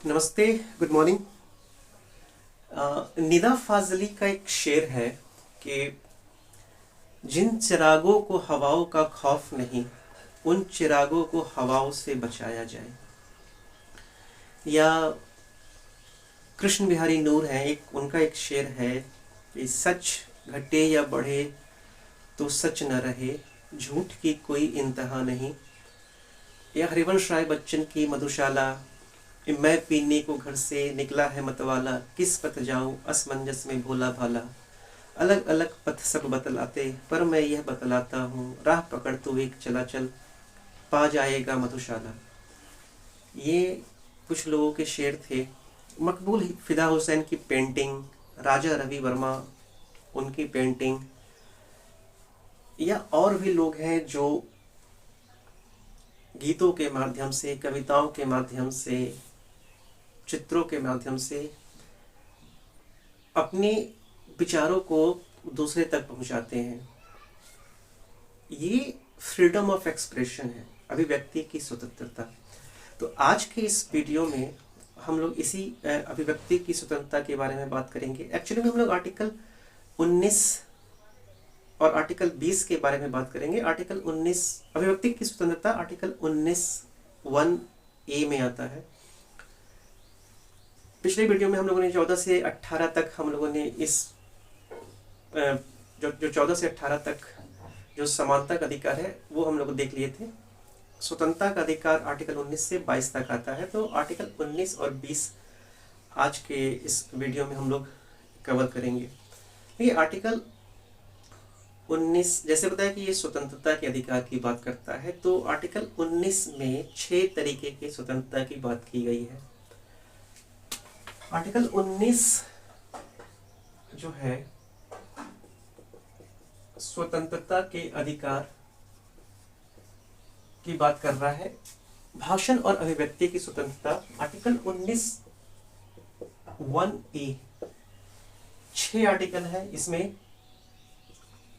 नमस्ते, good morning. Nida Fazli का एक शेर है कि जिन चिरागों को हवाओं का खौफ नहीं, उन चिरागों को हवाओं से बचाया जाए। या कृष्ण बिहारी नूर है, एक उनका एक शेर है कि सच घटे या बढ़े तो सच न रहे, झूठ की कोई इंतहा नहीं। या हरिवंश राय बच्चन की मधुशाला, मैं पीने को घर से निकला है मतवाला, किस पथ जाऊं असमंजस में भोला भाला। अलग अलग पथ सब बतलाते, पर मैं यह बतलाता हूँ, राह पकड़ तू एक चला चल, पा जाएगा मधुशाला। ये कुछ लोगों के शेर थे। मकबूल फिदा हुसैन की पेंटिंग, राजा रवि वर्मा उनकी पेंटिंग, या और भी लोग हैं जो गीतों के माध्यम से, कविताओं के माध्यम से, चित्रों के माध्यम से अपने विचारों को दूसरे तक पहुंचाते हैं। ये फ्रीडम ऑफ एक्सप्रेशन है, अभिव्यक्ति की स्वतंत्रता। तो आज के इस वीडियो में हम लोग इसी अभिव्यक्ति की स्वतंत्रता के बारे में बात करेंगे। एक्चुअली में हम लोग आर्टिकल 19 और आर्टिकल 20 के बारे में बात करेंगे। आर्टिकल 19 अभिव्यक्ति की स्वतंत्रता आर्टिकल 19(1)(a) में आता है। पिछले वीडियो में हम लोगों ने 14 से 18 तक हम लोगों ने इस जो 14 से 18 तक जो समानता का अधिकार है वो हम लोग देख लिए थे। स्वतंत्रता का अधिकार आर्टिकल 19 से 22 तक आता है। तो आर्टिकल 19 और 20 आज के इस वीडियो में हम लोग कवर करेंगे। ये आर्टिकल 19 जैसे बताया कि ये स्वतंत्रता के अधिकार की बात करता है, तो आर्टिकल 19 में 6 तरीके की स्वतंत्रता की बात की गई है। आर्टिकल 19 जो है स्वतंत्रता के अधिकार की बात कर रहा है। भाषण और अभिव्यक्ति की स्वतंत्रता आर्टिकल 19(1)(a) 6 आर्टिकल है। इसमें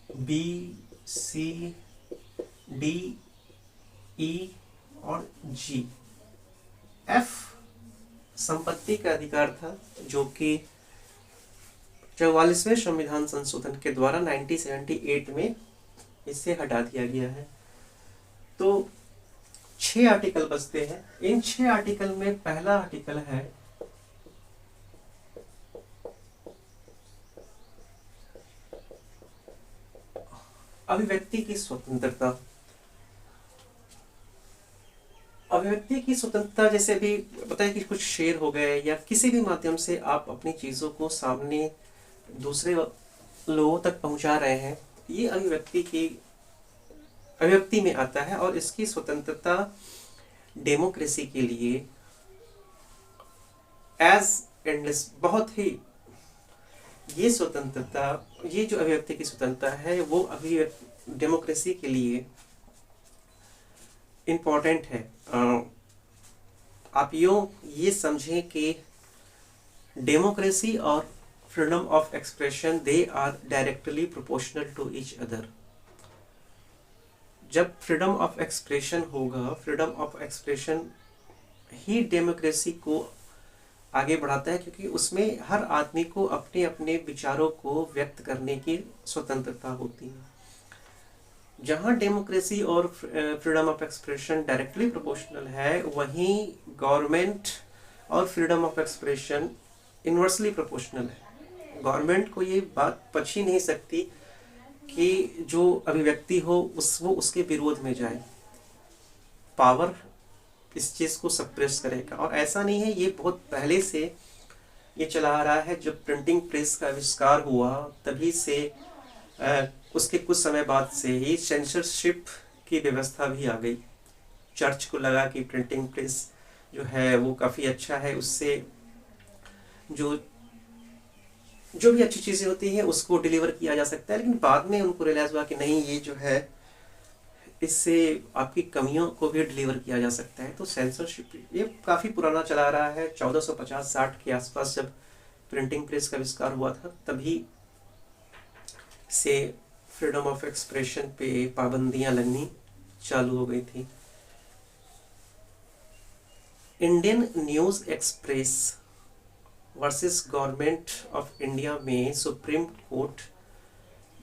बी, सी, डी, ई और जी। एफ संपत्ति का अधिकार था, जो कि 44वें संविधान संशोधन के द्वारा 1978 में इसे हटा दिया गया है। तो 6 आर्टिकल बचते हैं। इन 6 आर्टिकल में पहला आर्टिकल है अभिव्यक्ति की स्वतंत्रता। अभिव्यक्ति की स्वतंत्रता जैसे भी बताया कि कुछ शेर हो गए या किसी भी माध्यम से आप अपनी चीजों को सामने दूसरे लोगों तक पहुंचा रहे हैं, ये अभिव्यक्ति में आता है। और इसकी स्वतंत्रता डेमोक्रेसी के लिए एज एंडलेस, बहुत ही ये स्वतंत्रता, ये जो अभिव्यक्ति की स्वतंत्रता है वो डेमोक्रेसी के लिए इम्पोर्टेंट है। आप ये समझें कि डेमोक्रेसी और freedom of expression they are directly proportional to each other. जब फ्रीडम ऑफ एक्सप्रेशन होगा, फ्रीडम ऑफ एक्सप्रेशन ही डेमोक्रेसी को आगे बढ़ाता है, क्योंकि उसमें हर आदमी को अपने अपने विचारों को व्यक्त करने की स्वतंत्रता होती है। जहां डेमोक्रेसी और freedom of expression directly proportional है, वहीं गवर्नमेंट और freedom of expression inversely proportional है। गवर्नमेंट को ये बात पच ही नहीं सकती कि जो अभिव्यक्ति हो वो उसके विरोध में जाए। पावर इस चीज को सप्रेस करेगा। और ऐसा नहीं है, ये बहुत पहले से ये चला आ रहा है। जब प्रिंटिंग प्रेस का आविष्कार हुआ तभी से उसके कुछ समय बाद से ही सेंसरशिप की व्यवस्था भी आ गई। चर्च को लगा कि प्रिंटिंग प्रेस जो है वो काफ़ी अच्छा है, उससे जो भी अच्छी चीज़ें होती हैं उसको डिलीवर किया जा सकता है। लेकिन बाद में उनको रियलाइज़ हुआ कि नहीं, ये जो है इससे आपकी कमियों को भी डिलीवर किया जा सकता है। तो सेंसरशिप ये काफ़ी पुराना चला रहा है। 1450-60 के आसपास जब प्रिंटिंग प्रेस का आविष्कार हुआ था, तभी से फ्रीडम ऑफ एक्सप्रेशन पे पाबंदियां लगनी चालू हो गई थी। Indian news express versus government of India में सुप्रीम कोर्ट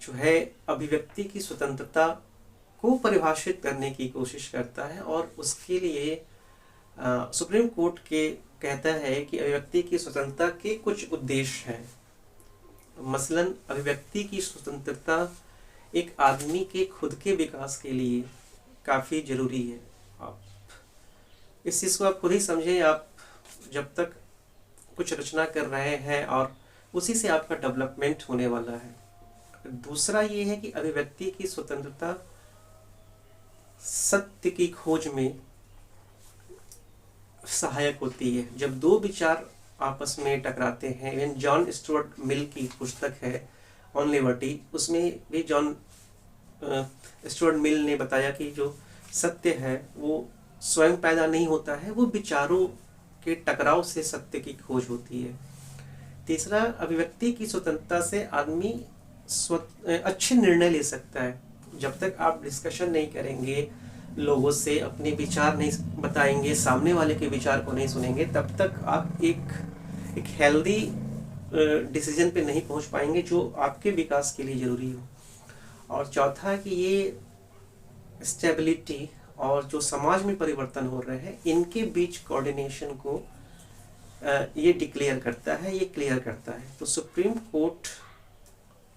जो है अभिव्यक्ति की स्वतंत्रता को परिभाषित करने की कोशिश करता है, और उसके लिए सुप्रीम कोर्ट के कहता है कि अभिव्यक्ति की स्वतंत्रता के कुछ उद्देश्य हैं। मसलन अभिव्यक्ति की स्वतंत्रता एक आदमी के खुद के विकास के लिए काफ़ी ज़रूरी है। आप इस चीज़ को आप खुद ही समझें। आप जब तक कुछ रचना कर रहे हैं और उसी से आपका डेवलपमेंट होने वाला है। दूसरा ये है कि अभिव्यक्ति की स्वतंत्रता सत्य की खोज में सहायक होती है। जब दो विचार आपस में टकराते हैं, इवन जॉन स्टुअर्ट मिल की पुस्तक है ऑन लिबर्टी, उसमें भी जॉन स्टुअर्ट मिल ने बताया कि जो सत्य है वो स्वयं पैदा नहीं होता है, वो विचारों के टकराव से सत्य की खोज होती है। तीसरा, अभिव्यक्ति की स्वतंत्रता से आदमी अच्छे निर्णय ले सकता है। जब तक आप डिस्कशन नहीं करेंगे, लोगों से अपने विचार नहीं बताएंगे, सामने वाले के विचार को नहीं सुनेंगे, तब तक आप एक हेल्दी डिसीजन पे नहीं पहुंच पाएंगे जो आपके विकास के लिए ज़रूरी हो। और चौथा कि ये स्टेबिलिटी और जो समाज में परिवर्तन हो रहे हैं, इनके बीच कोऑर्डिनेशन को ये डिक्लेयर करता है, ये क्लियर करता है। तो सुप्रीम कोर्ट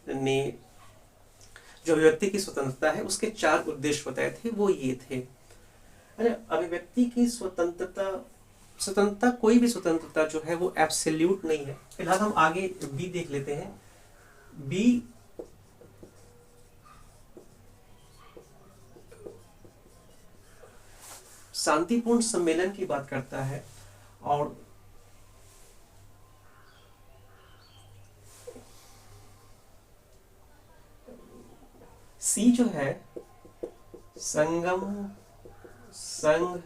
ने जो अभिव्यक्ति की स्वतंत्रता है उसके 4 उद्देश्य बताए थे, वो ये थे। अरे अभिव्यक्ति की स्वतंत्रता कोई भी स्वतंत्रता जो है वो एब्सोल्यूट नहीं है। फिलहाल हम आगे बी देख लेते हैं। बी शांतिपूर्ण सम्मेलन की बात करता है, और सी जो है संगम, संघ,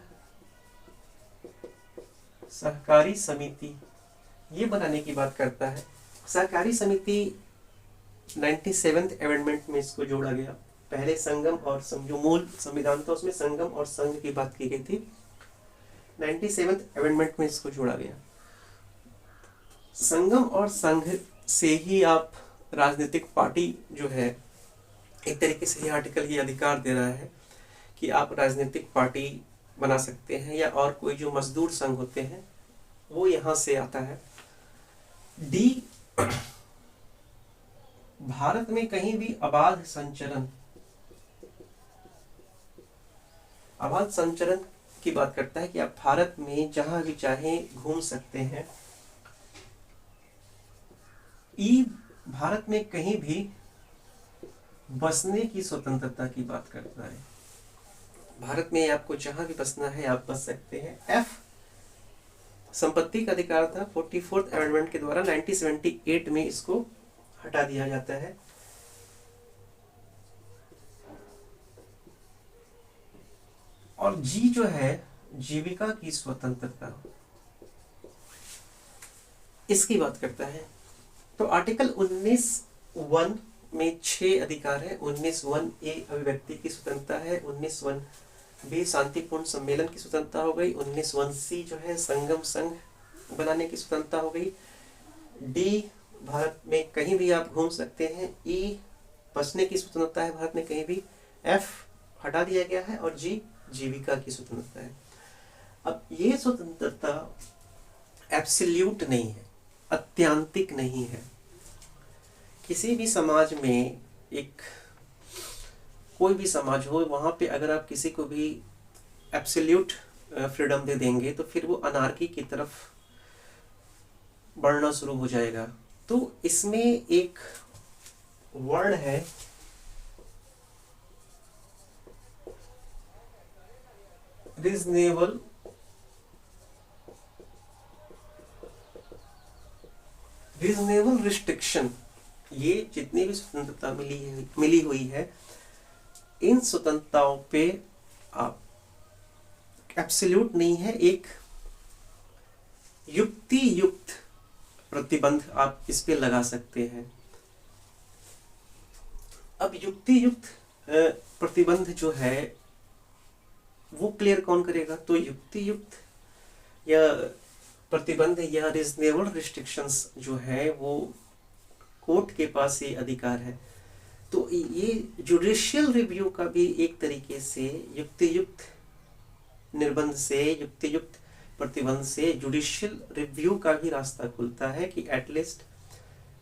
सहकारी समिति, ये बनाने की बात करता है। सहकारी समिति 97th अमेंडमेंट में इसको जोड़ा गया। पहले संगम और जो मूल संविधान था उसमें संगम और संघ की बात की गई थी। 97th अमेंडमेंट में इसको जोड़ा गया। संगम और संघ से ही आप राजनीतिक पार्टी जो है, एक तरीके से ये आर्टिकल ये अधिकार दे रहा है कि आप राजनीतिक पार्टी बना सकते हैं, या और कोई जो मजदूर संघ होते हैं वो यहाँ से आता है। डी, भारत में कहीं भी अबाध संचरण की बात करता है कि आप भारत में जहां भी चाहें घूम सकते हैं। ई, भारत में कहीं भी बसने की स्वतंत्रता की बात करता है। भारत में आपको जहां भी बसना है आप बस सकते हैं। एफ, संपत्ति का अधिकार था। 44th अमेंडमेंट के द्वारा 1978 में इसको हटा दिया जाता है। और जी जो है जीविका की स्वतंत्रता, इसकी बात करता है। तो आर्टिकल 19(1) में 6 अधिकार है। 19(1)A अभिव्यक्ति की स्वतंत्रता है। 19(1)B शांतिपूर्ण सम्मेलन की स्वतंत्रता हो गई। 19(1)C जो है संगम संघ बनाने की स्वतंत्रता हो गई। डी, भारत में कहीं भी आप घूम सकते हैं। ई, बसने की स्वतंत्रता है भारत में कहीं भी। एफ, हटा दिया गया है। और जी, जीविका की स्वतंत्रता है। अब ये स्वतंत्रता एब्सोल्यूट नहीं है, अत्यांतिक नहीं है। किसी भी समाज में, एक कोई भी समाज हो, वहाँ पे अगर आप किसी को भी एब्सोल्यूट फ्रीडम दे देंगे तो फिर वो अनार्की की तरफ बढ़ना शुरू हो जाएगा। तो इसमें एक वर्ड है रीजनेबल रिस्ट्रिक्शन। ये जितनी भी स्वतंत्रता मिली हुई है, इन स्वतंत्रताओं पे आप एब्सोल्यूट नहीं है, एक युक्ति युक्त प्रतिबंध आप इस पे लगा सकते हैं। अब युक्ति युक्त प्रतिबंध जो है वो क्लियर कौन करेगा? तो युक्ति युक्त या प्रतिबंध या रीजनेबल रिस्ट्रिक्शंस जो है वो कोर्ट के पास ये अधिकार है। तो ये जुडिशियल रिव्यू का भी एक तरीके से युक्तियुक्त निर्बंध से, युक्तियुक्त प्रतिबंध से जुडिशियल रिव्यू का भी रास्ता खुलता है कि एटलीस्ट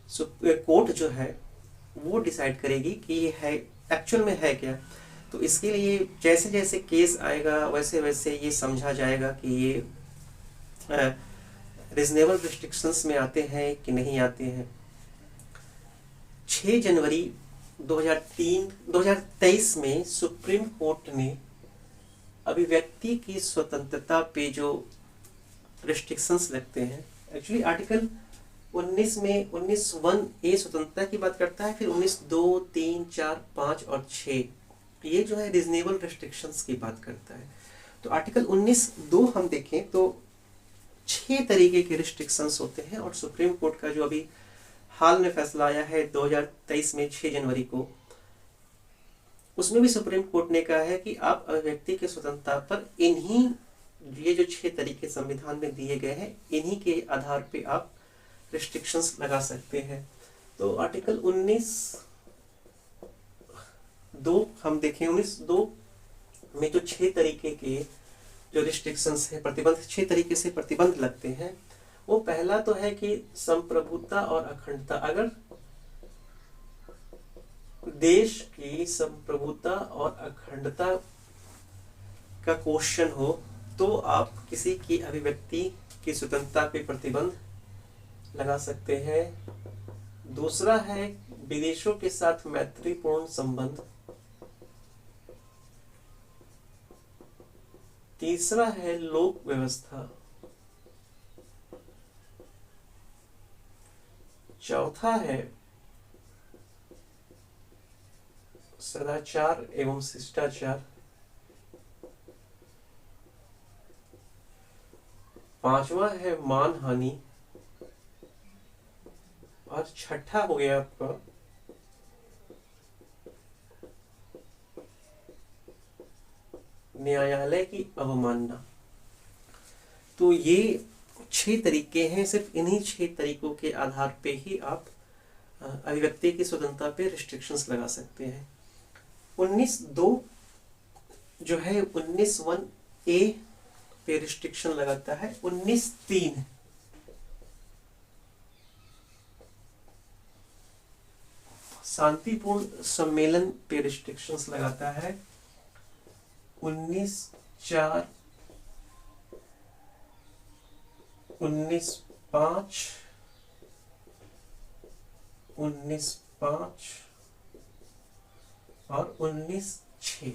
कोर्ट जो है वो डिसाइड करेगी कि ये है एक्चुअल में है क्या। तो इसके लिए जैसे जैसे केस आएगा वैसे वैसे ये समझा जाएगा कि ये रीजनेबल रिस्ट्रिक्शंस में आते हैं कि नहीं आते हैं। 6 जनवरी 2023 में सुप्रीम कोर्ट ने अभिव्यक्ति की स्वतंत्रता पे जो रिस्ट्रिक्शंस लगते हैं, एक्चुअली आर्टिकल 19 में 19(1)(a) स्वतंत्रता की बात करता है, फिर 19(2), 3, 4, 5 और 6 ये जो है रीजनेबल रिस्ट्रिक्शंस की बात करता है। तो आर्टिकल 19(2) हम देखें तो 6 तरीके के रिस्ट्रिक्शंस होते हैं, और सुप्रीम कोर्ट का जो अभी हाल में फैसला आया है 2023 में 6 जनवरी को, उसमें भी सुप्रीम कोर्ट ने कहा है कि आप अभिव्यक्ति की स्वतंत्रता पर इन्हीं ये जो 6 तरीके संविधान में दिए गए हैं इन्हीं के आधार पे आप रिस्ट्रिक्शंस लगा सकते हैं। तो आर्टिकल 19(2) हम देखें, 19(2) में जो 6 तरीके के जो रिस्ट्रिक्शंस है, प्रतिबंध 6 तरीके से प्रतिबंध लगते हैं। वो पहला तो है कि संप्रभुता और अखंडता, अगर देश की संप्रभुता और अखंडता का क्वेश्चन हो तो आप किसी की अभिव्यक्ति की स्वतंत्रता पे प्रतिबंध लगा सकते हैं। दूसरा है विदेशों के साथ मैत्रीपूर्ण संबंध। तीसरा है लोक व्यवस्था। चौथा है सदाचार एवं शिष्टाचार। पांचवा है मान हानि, और छठा हो गया आपका न्यायालय की अवमानना। तो ये 6 तरीके हैं, सिर्फ इन्हीं 6 तरीकों के आधार पे ही आप अभिव्यक्ति की स्वतंत्रता पे रिस्ट्रिक्शंस लगा सकते हैं। 19(2) जो है 19(1)(a) पे रिस्ट्रिक्शन लगाता है। 19(3) शांतिपूर्ण सम्मेलन पे रिस्ट्रिक्शंस लगाता है। 19(4), 19(5), 19(5) और 19(6)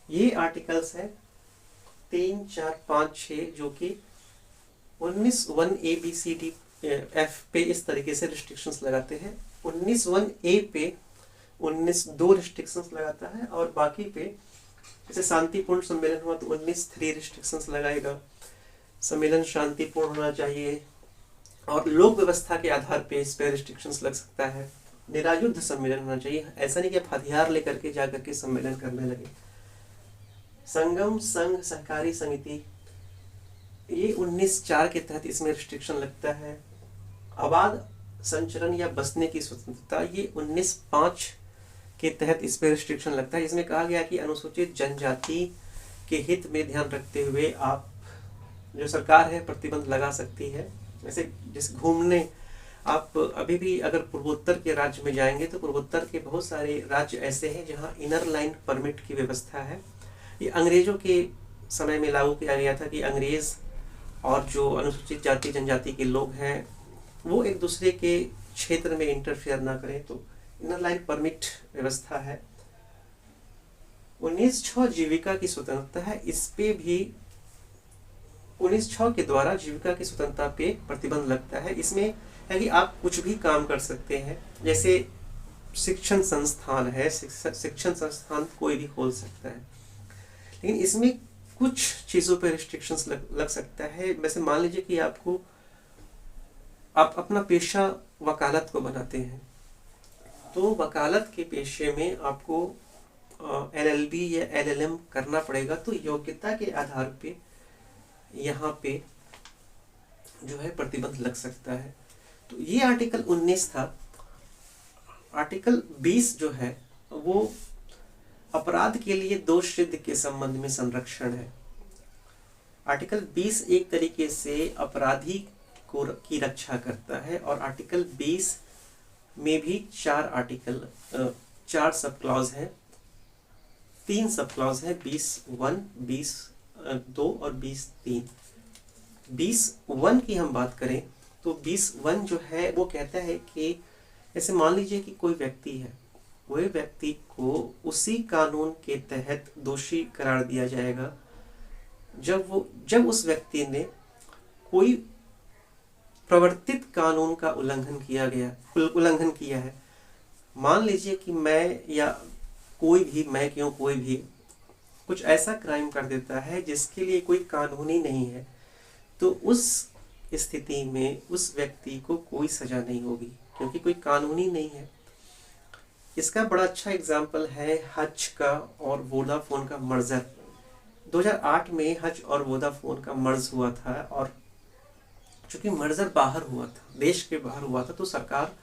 ये आर्टिकल्स है 3, 4, 5, 6 जो कि 19(1)(a)(b)(c)(d)(f) पे इस तरीके से रिस्ट्रिक्शंस लगाते हैं। 19(1)(a) पे 19(2) रिस्ट्रिक्शंस लगाता है, और बाकी पे जैसे शांतिपूर्ण सम्मेलन हुआ तो 19(3) रिस्ट्रिक्शंस लगाएगा। सम्मेलन शांतिपूर्ण होना चाहिए, और लोक व्यवस्था के आधार पे इस पे रिस्ट्रिक्शंस लग सकता है। निरायुद्ध सम्मेलन होना चाहिए, ऐसा नहीं कि आप हथियार लेकर के जाकर के सम्मेलन करने लगे। संगम, संघ, सहकारी समिति, ये 19(4) के तहत इसमें रिस्ट्रिक्शन लगता है। आबाद संचरण या बसने की स्वतंत्रता, ये 19(5) के तहत इस पर रिस्ट्रिक्शन लगता है। इसमें कहा गया कि अनुसूचित जनजाति के हित में ध्यान रखते हुए आप जो सरकार है प्रतिबंध लगा सकती है। जैसे जिस घूमने, आप अभी भी अगर पूर्वोत्तर के राज्य में जाएंगे तो पूर्वोत्तर के बहुत सारे राज्य ऐसे हैं जहां इनर लाइन परमिट की व्यवस्था है। ये अंग्रेजों के समय में लागू किया गया था कि अंग्रेज और जो अनुसूचित जाति जनजाति के लोग हैं वो एक दूसरे के क्षेत्र में इंटरफेयर ना करें, तो इनर लाइन परमिट व्यवस्था है। 19(6) जीविका की स्वतंत्रता है, इस पे भी 19(6) के द्वारा जीविका की स्वतंत्रता पे प्रतिबंध लगता है। इसमें है कि आप कुछ भी काम कर सकते हैं, जैसे शिक्षण संस्थान है, शिक्षण संस्थान कोई भी खोल सकता है, लेकिन इसमें कुछ चीज़ों पे रिस्ट्रिक्शंस लग सकता है। वैसे मान लीजिए कि आप अपना पेशा वकालत को बनाते हैं, तो वकालत के पेशे में आपको LLB या LLM करना पड़ेगा। तो योग्यता के आधार पे यहाँ पे जो है प्रतिबंध लग सकता है। तो ये आर्टिकल 19 था। आर्टिकल 20 जो है वो अपराध के लिए दोष सिद्ध के संबंध में संरक्षण है। आर्टिकल 20 एक तरीके से अपराधी को की रक्षा करता है, और आर्टिकल 20 में भी चार सब क्लॉज है, 3 सब क्लॉज है, 20(1), 20(2) और 20(3). 20(1) की हम बात करें तो 20(1) जो है वो कहता है कि जैसे मान लीजिए कि कोई व्यक्ति है, वह व्यक्ति को उसी कानून के तहत दोषी करार दिया जाएगा जब उस व्यक्ति ने कोई प्रवर्तित कानून का उल्लंघन किया है। मान लीजिए कि कोई भी कुछ ऐसा क्राइम कर देता है जिसके लिए कोई कानून ही नहीं है, तो उस स्थिति में उस व्यक्ति को कोई सजा नहीं होगी, क्योंकि कोई कानून ही नहीं है। इसका बड़ा अच्छा एग्जाम्पल है हज का और वोडाफोन का मर्जर। 2008 में हज और वोडाफोन का मर्ज हुआ था, और चूंकि मर्जर बाहर हुआ था, देश के बाहर हुआ था, तो सरकार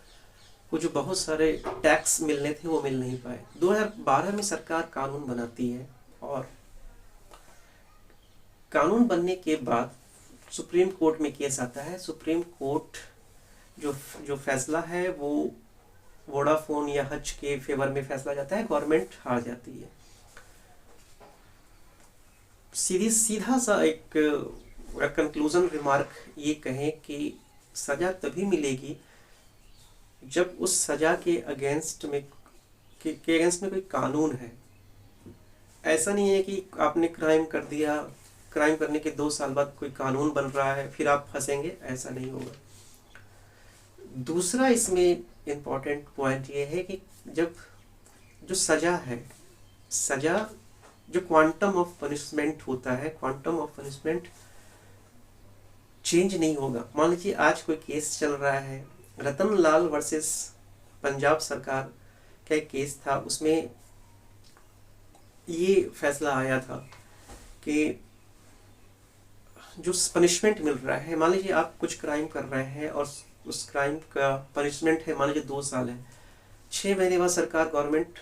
को जो बहुत सारे टैक्स मिलने थे वो मिल नहीं पाए। 2012 में सरकार कानून बनाती है, और कानून बनने के बाद सुप्रीम कोर्ट में केस आता है। सुप्रीम कोर्ट जो फैसला है वो वोडाफोन या हज के फेवर में फैसला जाता है, गवर्नमेंट हार जाती है। सीधा सा एक कंक्लूजन रिमार्क ये कहें कि सजा तभी मिलेगी जब उस सजा के अगेंस्ट में कोई कानून है। ऐसा नहीं है कि आपने क्राइम कर दिया, क्राइम करने के 2 साल बाद कोई कानून बन रहा है फिर आप फंसेंगे, ऐसा नहीं होगा। दूसरा इसमें इम्पॉर्टेंट पॉइंट ये है कि जब जो सजा है, जो क्वांटम ऑफ पनिशमेंट होता है, क्वांटम ऑफ पनिशमेंट चेंज नहीं होगा। मान लीजिए आज कोई केस चल रहा है, रतन लाल वर्सेस पंजाब सरकार का एक केस था, उसमें ये फैसला आया था कि जो पनिशमेंट मिल रहा है, मान लीजिए आप कुछ क्राइम कर रहे हैं और उस क्राइम का पनिशमेंट है मान लीजिए 2 साल है, 6 महीने बाद सरकार गवर्नमेंट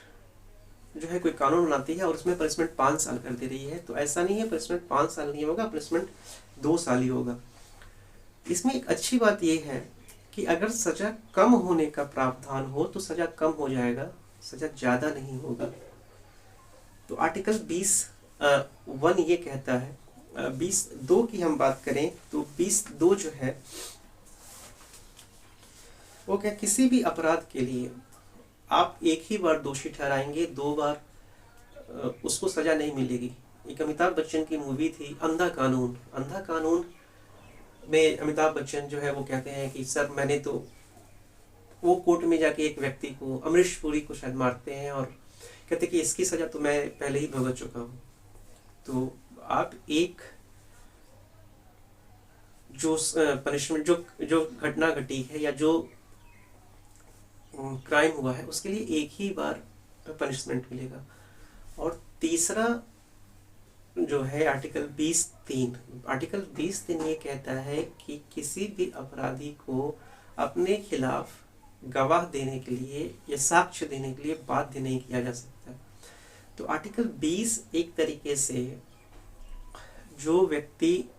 जो है कोई कानून बनाती है और उसमें पनिशमेंट 5 साल कर दे रही है। तो ऐसा नहीं है, पनिशमेंट 5 साल नहीं होगा, पनिशमेंट 2 साल ही होगा। इसमें एक अच्छी बात यह है कि अगर सजा कम होने का प्रावधान हो तो सजा कम हो जाएगा, सजा ज़्यादा नहीं होगा। तो आर्टिकल 20(1) ये कहता है। 20(2) की हम बात करें तो 20(2) जो है वो क्या, किसी भी अपराध के लिए आप एक ही बार दोषी ठहराएंगे, 2 बार उसको सजा नहीं मिलेगी। एक अमिताभ बच्चन की मूवी थी अंधा कानून। अंधा कानून में अमिताभ बच्चन जो है वो कहते हैं कि सर मैंने तो, वो कोर्ट में जाके एक व्यक्ति को, अमरीश पुरी को शायद मारते हैं, और कहते कि इसकी सजा तो मैं पहले ही भुगत चुका हूँ। तो आप एक जो पनिशमेंट, जो घटना घटी है या जो क्राइम हुआ है उसके लिए एक ही बार पनिशमेंट मिलेगा। और तीसरा जो है आर्टिकल 20(3) ये कहता है कि किसी भी अपराधी को अपने खिलाफ गवाह देने के लिए या साक्ष्य देने के लिए बाध्य नहीं किया जा सकता। तो आर्टिकल 20 एक तरीके से जो व्यक्ति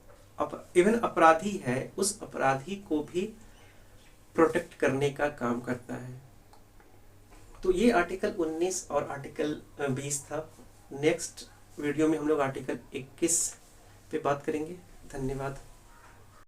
इवन अपराधी है उस अपराधी को भी प्रोटेक्ट करने का काम करता है। तो ये आर्टिकल 19 और आर्टिकल 20 था। नेक्स्ट वीडियो में हम लोग आर्टिकल 21 पे बात करेंगे। धन्यवाद।